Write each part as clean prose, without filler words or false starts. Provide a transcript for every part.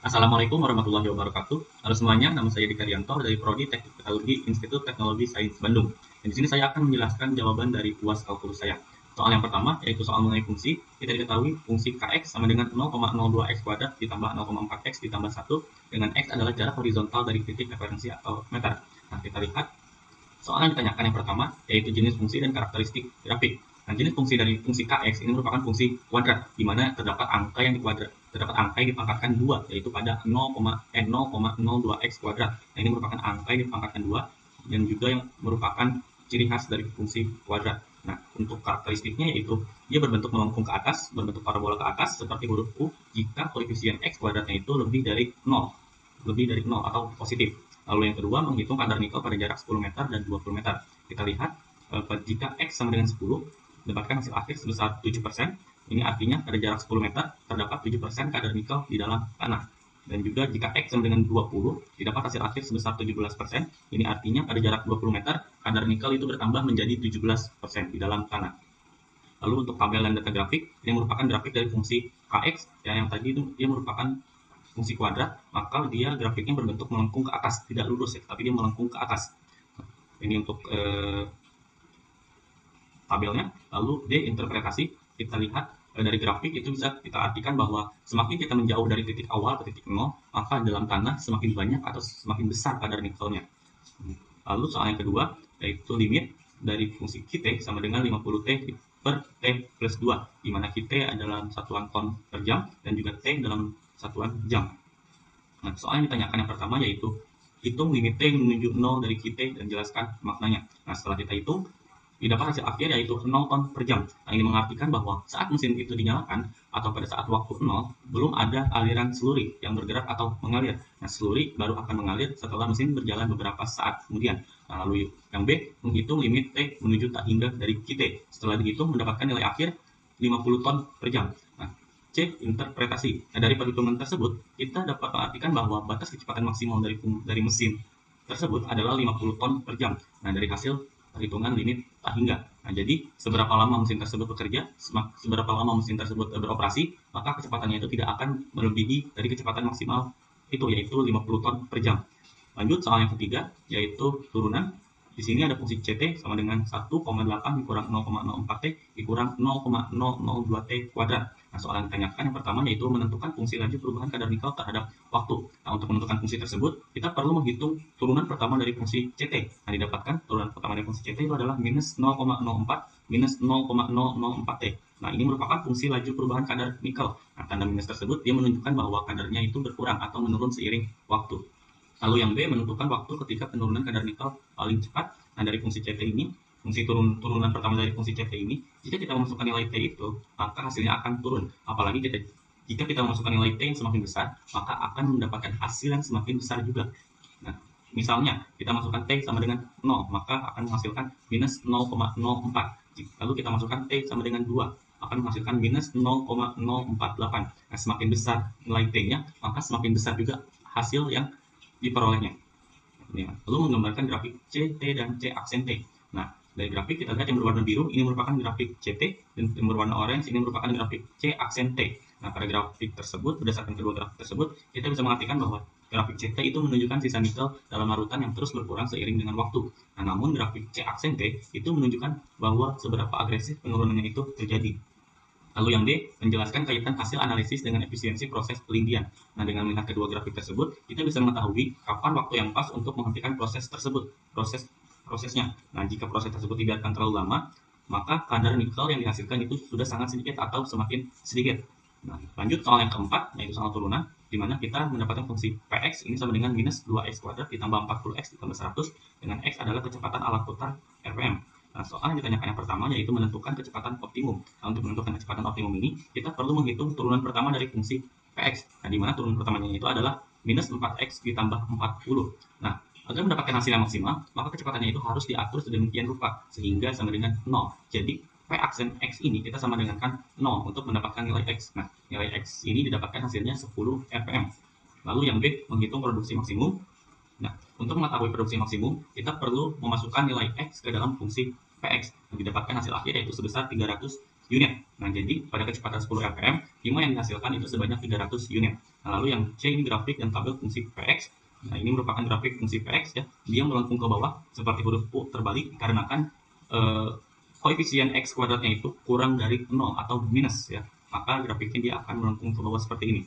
Assalamualaikum warahmatullahi wabarakatuh. Halo semuanya, nama saya Dika Rianto dari Prodi Teknik Teknologi Institut Teknologi Sains Bandung. Dan di sini saya akan menjelaskan jawaban dari UAS kalkulus saya. Soal yang pertama yaitu soal mengenai fungsi. Kita diketahui fungsi kx sama dengan 0,02 x kuadrat ditambah 0,4 x ditambah 1 dengan x adalah jarak horizontal dari titik referensi atau meter. Nah, kita lihat soal yang ditanyakan yang pertama yaitu jenis fungsi dan karakteristik grafik. Nah, jenis fungsi dari fungsi kx ini merupakan fungsi kuadrat, di mana terdapat angka yang dipangkatkan 2, yaitu pada 0,02 x kuadrat. Nah, ini merupakan angka yang dipangkatkan 2 dan juga yang merupakan ciri khas dari fungsi kuadrat. Nah, untuk karakteristiknya yaitu dia berbentuk melengkung ke atas, berbentuk parabola ke atas seperti huruf U jika koefisien x kuadratnya itu lebih dari 0 atau positif. Lalu yang kedua, menghitung kadar nikel pada jarak 10 meter dan 20 meter. Kita lihat jika X sama dengan 10, mendapatkan hasil akhir sebesar 7%. Ini artinya pada jarak 10 meter terdapat 7% kadar nikel di dalam tanah. Dan juga jika X sama dengan 20, didapat hasil akhir sebesar 17%. Ini artinya pada jarak 20 meter, kadar nikel itu bertambah menjadi 17% di dalam tanah. Lalu untuk tabel dan data grafik, ini merupakan grafik dari fungsi Kx, ya, yang tadi itu dia merupakan fungsi kuadrat, maka dia grafiknya berbentuk melengkung ke atas, tidak lurus ya, tapi dia melengkung ke atas. Ini untuk tabelnya. Lalu D, interpretasi, kita lihat dari grafik itu bisa kita artikan bahwa semakin kita menjauh dari titik awal ke titik 0, maka dalam tanah semakin banyak atau semakin besar kadar nikelnya. Lalu soal yang kedua, yaitu limit dari fungsi Q sama dengan 50T per T plus 2, di mana Q adalah satuan ton per jam dan juga T dalam satuan jam. Nah, soal yang ditanyakan yang pertama yaitu hitung limit T menuju 0 dari QT dan jelaskan maknanya. Nah, setelah kita hitung, didapat hasil akhir yaitu 0 ton per jam. Nah, ini mengartikan bahwa saat mesin itu dinyalakan atau pada saat waktu 0, belum ada aliran seluri yang bergerak atau mengalir. Nah, seluri baru akan mengalir setelah mesin berjalan beberapa saat kemudian. Nah, lalu yang B, menghitung limit T menuju tak hingga dari QT. Setelah dihitung, mendapatkan nilai akhir 50 ton per jam. Nah, C, interpretasi. Nah, dari perhitungan tersebut, kita dapat mengartikan bahwa batas kecepatan maksimal dari mesin tersebut adalah 50 ton per jam. Nah, dari hasil perhitungan limit tak hingga. Nah, jadi seberapa lama mesin tersebut bekerja, seberapa lama mesin tersebut beroperasi, maka kecepatannya itu tidak akan melebihi dari kecepatan maksimal itu, yaitu 50 ton per jam. Lanjut soal yang ketiga, yaitu turunan. Di sini ada fungsi CT sama dengan 1,8 dikurang 0,04 T dikurang 0,002 T kuadrat. Nah, soal yang ditanyakan yang pertama yaitu menentukan fungsi laju perubahan kadar nikel terhadap waktu. Nah, untuk menentukan fungsi tersebut, kita perlu menghitung turunan pertama dari fungsi CT. Nah, didapatkan turunan pertama dari fungsi CT itu adalah minus 0,04 minus 0,004 T. Nah, ini merupakan fungsi laju perubahan kadar nikel. Nah, tanda minus tersebut dia menunjukkan bahwa kadarnya itu berkurang atau menurun seiring waktu. Lalu yang B, menentukan waktu ketika penurunan kadar nikel paling cepat. Nah, dari fungsi CT ini, fungsi turunan pertama dari fungsi CT ini, jika kita memasukkan nilai T itu, maka hasilnya akan turun. Apalagi jika kita memasukkan nilai T yang semakin besar, maka akan mendapatkan hasil yang semakin besar juga. Nah, misalnya kita masukkan T sama dengan 0, maka akan menghasilkan minus 0,04. Lalu kita masukkan T sama dengan 2, akan menghasilkan minus 0,048. Nah, semakin besar nilai T-nya, maka semakin besar juga hasil yang diperolehnya. Lalu menggambarkan grafik C, T, dan C aksen T. Nah, dari grafik kita lihat yang berwarna biru ini merupakan grafik CT dan yang berwarna orange ini merupakan grafik C aksen T. Nah, pada grafik tersebut, berdasarkan kedua grafik tersebut, kita bisa mengartikan bahwa grafik CT itu menunjukkan sisa nikel dalam larutan yang terus berkurang seiring dengan waktu. Nah, namun grafik C aksen T itu menunjukkan bahwa seberapa agresif penurunannya itu terjadi. Lalu yang D, menjelaskan kaitan hasil analisis dengan efisiensi proses pelindian. Nah, dengan melihat kedua grafik tersebut, kita bisa mengetahui kapan waktu yang pas untuk menghentikan proses tersebut, prosesnya. Nah, jika proses tersebut dibiarkan terlalu lama, maka kadar nikel yang dihasilkan itu sudah sangat sedikit atau semakin sedikit. Nah, lanjut soal yang keempat, yaitu soal turunan, di mana kita mendapatkan fungsi Px ini sama dengan minus 2x kuadrat ditambah 40x ditambah 100, dengan x adalah kecepatan alat putar RPM. Nah, soal yang ditanyakan yang pertama yaitu menentukan kecepatan optimum. Nah, untuk menentukan kecepatan optimum ini, kita perlu menghitung turunan pertama dari fungsi Px. Nah, di mana turunan pertamanya itu adalah minus 4x ditambah 40. Nah, agar mendapatkan hasil yang maksimal, maka kecepatannya itu harus diatur sedemikian rupa, sehingga sama dengan 0. Jadi, P aksen X ini kita sama dengan kan 0 untuk mendapatkan nilai X. Nah, nilai X ini didapatkan hasilnya 10 RPM. Lalu yang B, menghitung produksi maksimum. Nah, untuk mengetahui produksi maksimum, kita perlu memasukkan nilai X ke dalam fungsi Px. Didapatkan hasil akhir yaitu sebesar 300 unit. Nah, jadi pada kecepatan 10 rpm, timah yang dihasilkan itu sebanyak 300 unit. Nah, lalu yang C ini grafik dan tabel fungsi Px. Nah, ini merupakan grafik fungsi Px ya. Dia melengkung ke bawah seperti huruf U terbalik dikarenakan koefisien X kuadratnya itu kurang dari 0 atau minus ya. Maka grafiknya dia akan melengkung ke bawah seperti ini.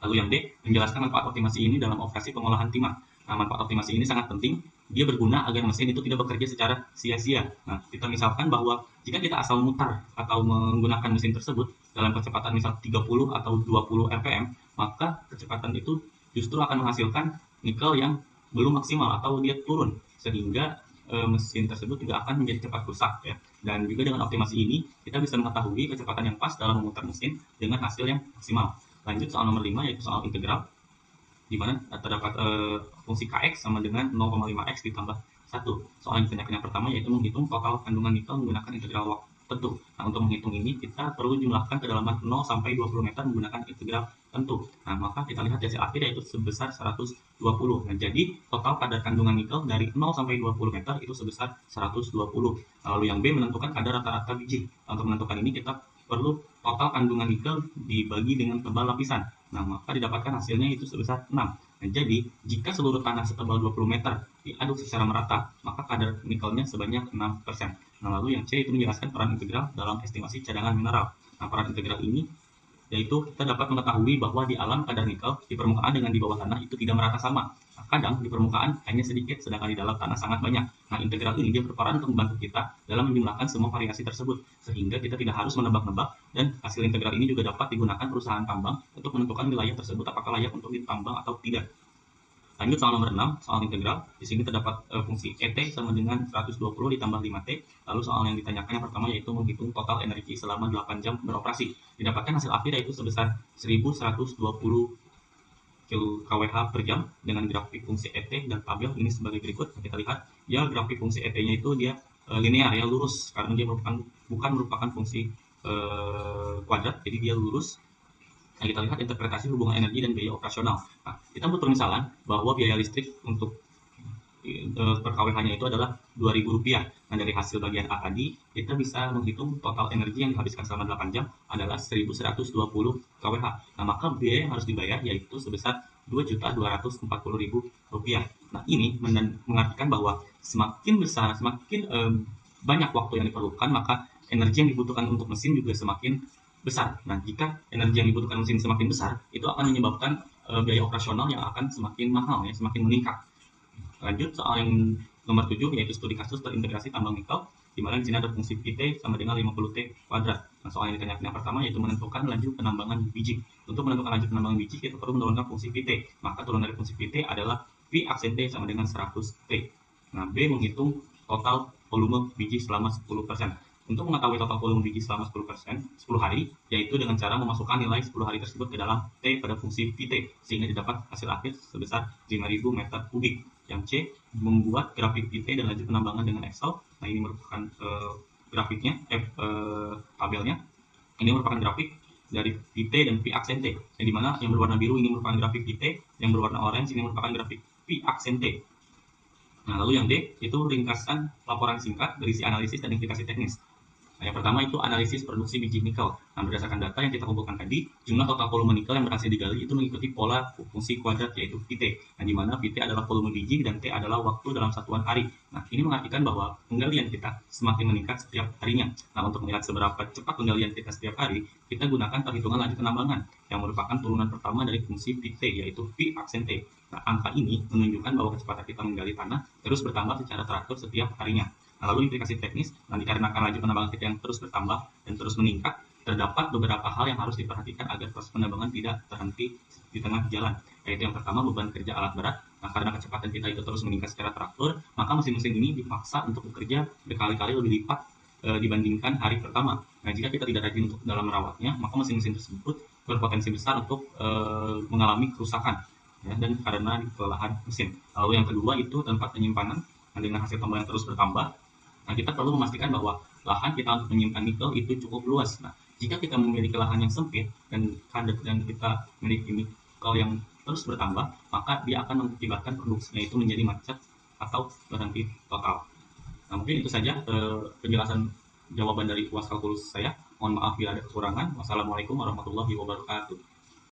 Lalu yang D, menjelaskan manfaat optimasi ini dalam operasi pengolahan timah. Nah, manfaat optimasi ini sangat penting. Dia berguna agar mesin itu tidak bekerja secara sia-sia. Nah, kita misalkan bahwa jika kita asal mutar atau menggunakan mesin tersebut dalam kecepatan misal 30 atau 20 rpm, maka kecepatan itu justru akan menghasilkan nikel yang belum maksimal atau dia turun, sehingga mesin tersebut juga akan menjadi cepat rusak ya. Dan juga dengan optimasi ini, kita bisa mengetahui kecepatan yang pas dalam memutar mesin dengan hasil yang maksimal. Lanjut soal nomor 5, yaitu soal integral, di mana terdapat fungsi Kx sama dengan 0,5x ditambah 1. Soal yang ditanyakan yang pertama yaitu menghitung total kandungan nikel menggunakan integral waktu tentu. Nah, untuk menghitung ini kita perlu jumlahkan kedalaman 0 sampai 20 meter menggunakan integral tentu. Nah, maka kita lihat hasil akhir yaitu sebesar 120. Nah, jadi total kadar kandungan nikel dari 0 sampai 20 meter itu sebesar 120. Lalu yang B, menentukan kadar rata-rata biji. Nah, untuk menentukan ini kita perlu total kandungan nikel dibagi dengan tebal lapisan. Nah, maka didapatkan hasilnya itu sebesar 6. Nah, jadi jika seluruh tanah setebal 20 meter diaduk secara merata, maka kadar nikelnya sebanyak 6%. Nah, lalu yang C itu menjelaskan peran integral dalam estimasi cadangan mineral. Nah, peran integral ini yaitu kita dapat mengetahui bahwa di alam kadar nikel di permukaan dengan di bawah tanah itu tidak merata sama. Nah, kadang di permukaan hanya sedikit, sedangkan di dalam tanah sangat banyak. Nah, integral ini dia berperan untuk membantu kita dalam menjumlahkan semua variasi tersebut, sehingga kita tidak harus menebak-nebak, dan hasil integral ini juga dapat digunakan perusahaan tambang untuk menentukan wilayah tersebut apakah layak untuk ditambang atau tidak. Lanjut soal nomor 6, soal integral. Di sini terdapat fungsi ET sama dengan 120 ditambah 5T. Lalu soal yang ditanyakan yang pertama yaitu menghitung total energi selama 8 jam beroperasi. Didapatkan hasil akhir yaitu sebesar 1120 kWh per jam dengan grafik fungsi ET dan tabel ini sebagai berikut. Kita lihat ya grafik fungsi ET-nya itu dia linear ya, lurus, karena dia bukan merupakan fungsi kuadrat, jadi dia lurus. Nah, kita lihat interpretasi hubungan energi dan biaya operasional. Nah, kita buat permisalan bahwa biaya listrik untuk per kWh-nya itu adalah Rp2.000. Nah, dari hasil bagian A tadi, kita bisa menghitung total energi yang dihabiskan selama 8 jam adalah 1120 kWh. Nah, maka biaya yang harus dibayar yaitu sebesar Rp2.240.000. Nah, ini mengartikan bahwa semakin besar, semakin banyak waktu yang diperlukan, maka energi yang dibutuhkan untuk mesin juga semakin besar. Nah, jika energi yang dibutuhkan mesin semakin besar, itu akan menyebabkan biaya operasional yang akan semakin mahal ya, semakin meningkat. Lanjut soal yang nomor 7 yaitu studi kasus terintegrasi tambang nikel, di mana di sini ada fungsi Pt sama dengan 50T kuadrat. Nah, soal yang ditanyakan yang pertama yaitu menentukan laju penambangan biji. Untuk menentukan laju penambangan biji, kita perlu menurunkan fungsi Pt. Maka turunan dari fungsi Pt adalah V aksen T sama dengan 100T. Nah, B menghitung total volume biji selama 10%. Untuk mengetahui total volume biji selama 10%, 10 hari, yaitu dengan cara memasukkan nilai 10 hari tersebut ke dalam T pada fungsi Pt, sehingga didapat hasil akhir sebesar 5.000 meter kubik. Yang C, membuat grafik Pt dan laju penambangan dengan Excel. Nah, ini merupakan grafiknya, tabelnya. Ini merupakan grafik dari Pt dan V aksen T, yang dimana yang berwarna biru ini merupakan grafik Pt, yang berwarna orange ini merupakan grafik V aksen T. Nah, lalu yang D, itu ringkasan laporan singkat berisi analisis dan implikasi teknis. Nah, yang pertama itu analisis produksi biji nikel. Nah, berdasarkan data yang kita kumpulkan tadi, jumlah total volume nikel yang berhasil digali itu mengikuti pola fungsi kuadrat yaitu Pt. Nah, di mana Pt adalah volume biji dan T adalah waktu dalam satuan hari. Nah, ini mengartikan bahwa penggalian kita semakin meningkat setiap harinya. Nah, untuk melihat seberapa cepat penggalian kita setiap hari, kita gunakan perhitungan laju penambangan yang merupakan turunan pertama dari fungsi Pt yaitu V aksen T. Nah, angka ini menunjukkan bahwa kecepatan kita menggali tanah terus bertambah secara teratur setiap harinya. Nah, lalu implikasi teknis, nah dikarenakan laju penambangan kita yang terus bertambah dan terus meningkat, terdapat beberapa hal yang harus diperhatikan agar proses penambangan tidak terhenti di tengah jalan. Yaitu yang pertama, beban kerja alat berat. Nah, karena kecepatan kita itu terus meningkat secara teratur, maka mesin-mesin ini dipaksa untuk bekerja berkali-kali lebih lipat dibandingkan hari pertama. Nah, jika kita tidak rajin untuk dalam merawatnya, maka mesin-mesin tersebut berpotensi besar untuk mengalami kerusakan ya, dan karena kelelahan mesin. Lalu yang kedua itu tempat penyimpanan. Nah, dengan hasil tambang yang terus bertambah, nah, kita perlu memastikan bahwa lahan kita untuk menyimpan nikel itu cukup luas. Nah, jika kita memiliki lahan yang sempit dan kadar yang kita memiliki nikel yang terus bertambah, maka dia akan mengakibatkan produksinya itu menjadi macet atau berhenti total. Nah, mungkin itu saja penjelasan jawaban dari UAS kalkulus saya. Mohon maaf bila ada kekurangan. Wassalamualaikum warahmatullahi wabarakatuh.